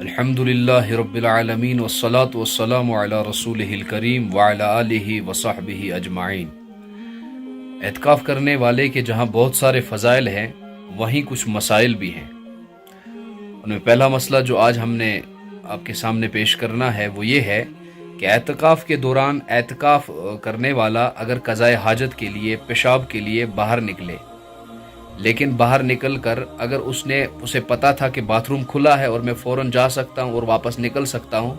الحمدللہ رب العالمین والصلاة والسلام علی رسولہ الکریم وعلی آلہ وصحبہ اجمعین۔ اعتکاف کرنے والے کے جہاں بہت سارے فضائل ہیں وہیں کچھ مسائل بھی ہیں۔ ان میں پہلا مسئلہ جو آج ہم نے آپ کے سامنے پیش کرنا ہے وہ یہ ہے کہ اعتکاف کے دوران اعتکاف کرنے والا اگر قضائے حاجت کے لیے پیشاب کے لیے باہر نکلے، لیکن باہر نکل کر اگر اسے پتا تھا کہ باتھ روم کھلا ہے اور میں فوراً جا سکتا ہوں اور واپس نکل سکتا ہوں،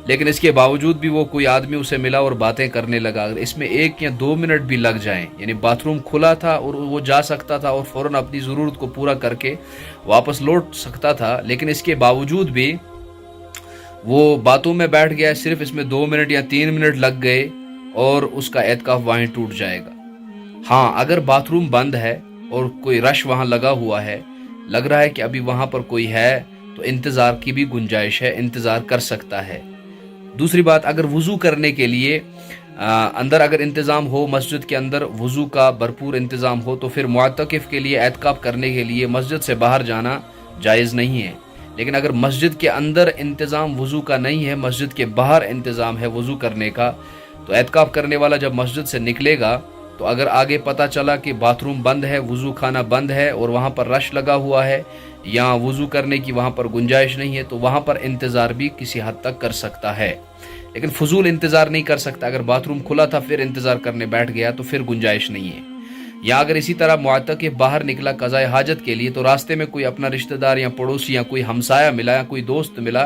لیکن اس کے باوجود بھی وہ کوئی آدمی اسے ملا اور باتیں کرنے لگا، اگر اس میں 1 یا 2 منٹ بھی لگ جائیں، یعنی باتھ روم کھلا تھا اور وہ جا سکتا تھا اور فوراً اپنی ضرورت کو پورا کر کے واپس لوٹ سکتا تھا، لیکن اس کے باوجود بھی وہ باتوں میں بیٹھ گیا، صرف اس میں 2 منٹ یا 3 منٹ لگ گئے اور اس کا اعتکاف وہیں ٹوٹ جائے گا۔ ہاں، اگر باتھ روم بند ہے اور کوئی رش وہاں لگا ہوا ہے، لگ رہا ہے کہ ابھی وہاں پر کوئی ہے، تو انتظار کی بھی گنجائش ہے، انتظار کر سکتا ہے۔ دوسری بات، اگر وضو کرنے کے لیے اندر اگر انتظام ہو، مسجد کے اندر وضو کا بھرپور انتظام ہو، تو پھر معتکف کے لیے اعتکاف کرنے کے لیے مسجد سے باہر جانا جائز نہیں ہے۔ لیکن اگر مسجد کے اندر انتظام وضو کا نہیں ہے، مسجد کے باہر انتظام ہے وضو کرنے کا، تو اعتکاف کرنے والا جب مسجد سے نکلے گا تو اگر آگے پتہ چلا کہ باتھ روم بند ہے، وضو خانہ بند ہے اور وہاں پر رش لگا ہوا ہے یا وضو کرنے کی وہاں پر گنجائش نہیں ہے، تو وہاں پر انتظار بھی کسی حد تک کر سکتا ہے، لیکن فضول انتظار نہیں کر سکتا۔ اگر باتھ روم کھلا تھا پھر انتظار کرنے بیٹھ گیا تو پھر گنجائش نہیں ہے۔ یا اگر اسی طرح معتکف باہر نکلا قضائے حاجت کے لیے، تو راستے میں کوئی اپنا رشتہ دار یا پڑوسی یا کوئی ہمسایہ ملا یا کوئی دوست ملا،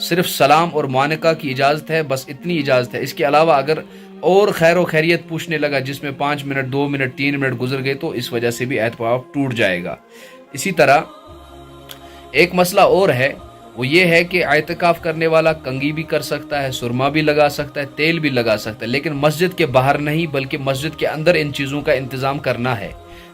صرف سلام اور معانقہ کی اجازت ہے، بس اتنی اجازت ہے۔ اس کے علاوہ اگر اور خیر و خیریت پوچھنے لگا جس میں 5 منٹ 2 منٹ 3 منٹ گزر گئے، تو اس وجہ سے بھی اعتکاف ٹوٹ جائے گا۔ اسی طرح ایک مسئلہ اور ہے، وہ یہ ہے کہ اعتکاف کرنے والا کنگھی بھی کر سکتا ہے، سرما بھی لگا سکتا ہے، تیل بھی لگا سکتا ہے، لیکن مسجد کے باہر نہیں بلکہ مسجد کے اندر ان چیزوں کا انتظام کرنا ہے۔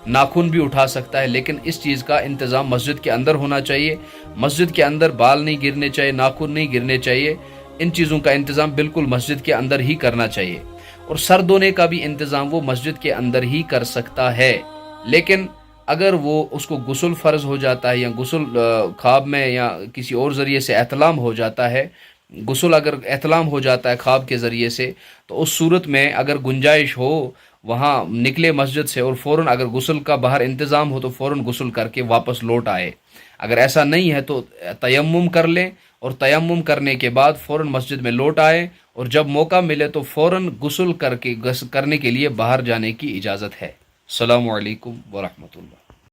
ناخن بھی اٹھا سکتا ہے، لیکن اس چیز کا انتظام مسجد کے اندر ہونا چاہیے۔ مسجد کے اندر بال نہیں گرنے چاہیے، ناخن نہیں گرنے چاہیے، ان چیزوں کا انتظام بالکل مسجد کے اندر ہی کرنا چاہیے۔ اور سر دھونے کا بھی انتظام وہ مسجد کے اندر ہی کر سکتا ہے، لیکن اگر وہ اس کو غسل فرض ہو جاتا ہے یا غسل خواب میں یا کسی اور ذریعے سے احتلام ہو جاتا ہے، غسل اگر احتلام ہو جاتا ہے خواب کے ذریعے سے، تو اس صورت میں اگر گنجائش ہو وہاں نکلے مسجد سے اور فوراً اگر غسل کا باہر انتظام ہو تو فوراً غسل کر کے واپس لوٹ آئے۔ اگر ایسا نہیں ہے تو تیمم کر لیں اور تیمم کرنے کے بعد فوراً مسجد میں لوٹ آئے، اور جب موقع ملے تو فوراً غسل کرنے کے لیے باہر جانے کی اجازت ہے۔ السلام علیکم ورحمۃ اللہ۔